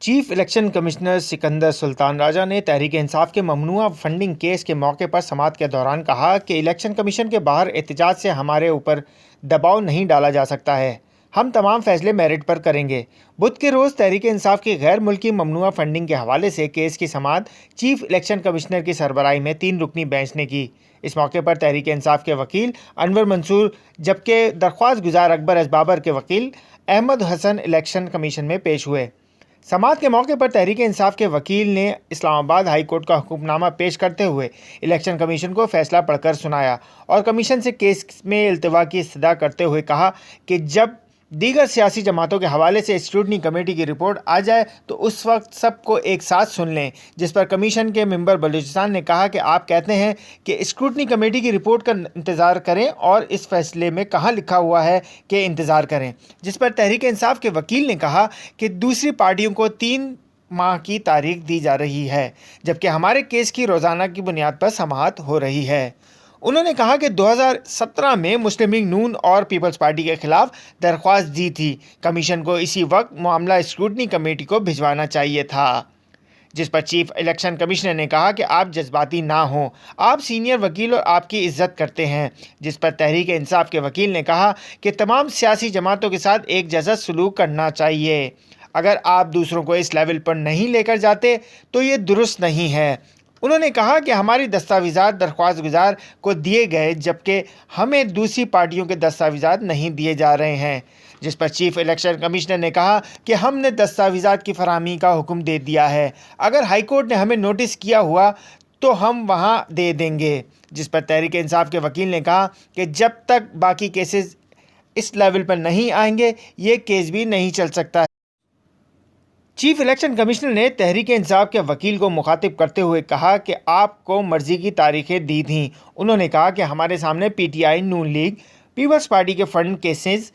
Chief election commissioner Sikandar Sultan Raja ने तहरीक इंसाफ के ममनुआ funding case के मौके पर समाअत के दौरान कहा कि इलेक्शन कमीशन के बाहर एहतजाज से हमारे ऊपर दबाव नहीं डाला जा सकता है। हम तमाम फैसले मेरिट पर करेंगे। बुध के रोज़ तहरीक इंसाफ की गैर मुल्की ममनुआ फंडिंग के हवाले से केस की समाअत चीफ इलेक्शन कमिश्नर की सरबराही में 3 रुकनी बेंच ने की। इस मौके पर तहरीक इंसाफ के वकील अनवर मंसूर जबकि दरख्वास्त गुजार अकबर असबाबर के वकील अहमद हसन इलेक्शन कमीशन में पेश हुए। समाअत के मौके पर तहरीक इंसाफ के वकील ने इस्लामाबाद हाई कोर्ट का हुक्मनामा पेश करते हुए इलेक्शन कमीशन को फैसला पढ़कर सुनाया और कमीशन से केस में इल्तिवा की इस्तदा करते हुए कहा कि जब दीगर सियासी जमातों के हवाले से स्क्रूटनी कमेटी की रिपोर्ट आ जाए तो उस वक्त सबको एक साथ सुन लें। जिस पर कमीशन के मेंबर बलूचिस्तान ने कहा कि आप कहते हैं कि स्क्रूटनी कमेटी की रिपोर्ट का इंतज़ार करें और इस फैसले में कहाँ लिखा हुआ है कि इंतज़ार करें। जिस पर तहरीक इंसाफ के वकील ने कहा कि दूसरी पार्टियों को 3 माह की तारीख दी जा रही है जबकि हमारे केस की रोज़ाना की बुनियाद पर समाअत हो रही है। उन्होंने कहा कि 2017 में मुस्लिम लीग नून और पीपल्स पार्टी के खिलाफ दरख्वास्त दी थी। कमीशन को इसी वक्त मामला स्क्रूटनी कमेटी को भिजवाना चाहिए था। जिस पर चीफ इलेक्शन कमिश्नर ने कहा कि आप जज्बाती ना हों, आप सीनियर वकील और आपकी इज्जत करते हैं। जिस पर तहरीक इंसाफ के वकील ने कहा कि तमाम सियासी जमातों के साथ एक जैसा सलूक करना चाहिए। अगर आप दूसरों को इस लेवल पर नहीं लेकर जाते तो ये दुरुस्त नहीं है। उन्होंने कहा कि हमारी दस्तावेज़ात दरख्वास्त गुजार को दिए गए जबकि हमें दूसरी पार्टियों के दस्तावेज़ात नहीं दिए जा रहे हैं। जिस पर चीफ इलेक्शन कमिश्नर ने कहा कि हमने दस्तावेज़ात की फराहमी का हुक्म दे दिया है। अगर हाई कोर्ट ने हमें नोटिस किया हुआ तो हम वहां दे देंगे। जिस पर तहरीक इंसाफ के वकील ने कहा कि जब तक बाकी केसेस इस लेवल पर नहीं आएंगे ये केस भी नहीं चल सकता। चीफ इलेक्शन कमिश्नर ने तहरीक इंसाफ के वकील को मुखातिब करते हुए कहा कि आपको मर्जी की तारीखें दी थीं। उन्होंने कहा कि हमारे सामने पीटीआई, नून लीग, पीपल्स पार्टी के फंड केसेस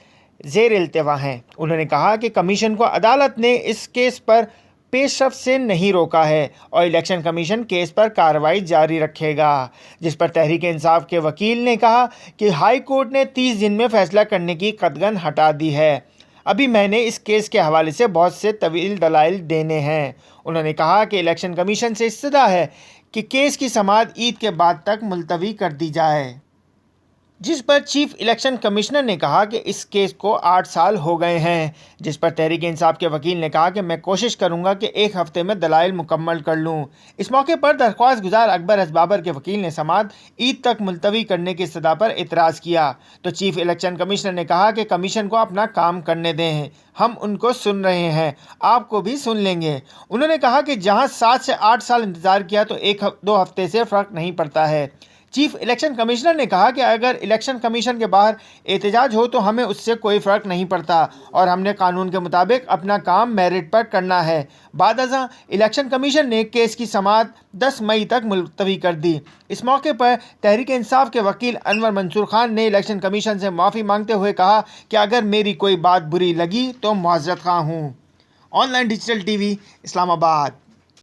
ज़ेर इल्तिवा हैं। उन्होंने कहा कि कमीशन को अदालत ने इस केस पर पेशरफ से नहीं रोका है और इलेक्शन कमीशन केस पर कार्रवाई जारी रखेगा। जिस पर तहरीक इंसाफ के वकील ने कहा कि हाई कोर्ट ने 30 दिन में फैसला करने की कदगन हटा दी है। अभी मैंने इस केस के हवाले से बहुत से तवील दलाइल देने हैं। उन्होंने कहा कि इलेक्शन कमीशन से इस्तदा है कि केस की समाअत ईद के बाद तक मुलतवी कर दी जाए। जिस पर चीफ इलेक्शन कमिश्नर ने कहा कि इस केस को 8 साल हो गए हैं। जिस पर तहरीक इंसाफ के वकील ने कहा कि मैं कोशिश करूंगा कि 1 हफ्ते में दलाइल मुकम्मल कर लूं। इस मौके पर दरख्वास्त गुजार अकबर असबाबर के वकील ने समाअत ईद तक मुलतवी करने की इस्तदा पर एतराज़ किया तो चीफ इलेक्शन कमिश्नर ने कहा कि कमीशन को अपना काम करने दें, हम उनको सुन रहे हैं, आपको भी सुन लेंगे। उन्होंने कहा कि जहाँ 7 से 8 साल इंतज़ार किया तो 1-2 हफ्ते से फ़र्क नहीं पड़ता है। चीफ इलेक्शन कमिश्नर ने कहा कि अगर इलेक्शन कमीशन के बाहर एहतजाज हो तो हमें उससे कोई फ़र्क नहीं पड़ता और हमने कानून के मुताबिक अपना काम मेरिट पर करना है। बादअज़ां इलेक्शन कमीशन ने केस की समाअत 10 मई तक मुलतवी कर दी। इस मौके पर तहरीक इंसाफ के वकील अनवर मंसूर खान ने इलेक्शन कमीशन से माफ़ी मांगते हुए कहा कि अगर मेरी कोई बात बुरी लगी तो मुआज़रत ख़्वाह हूँ। Online digital TV, Islamabad.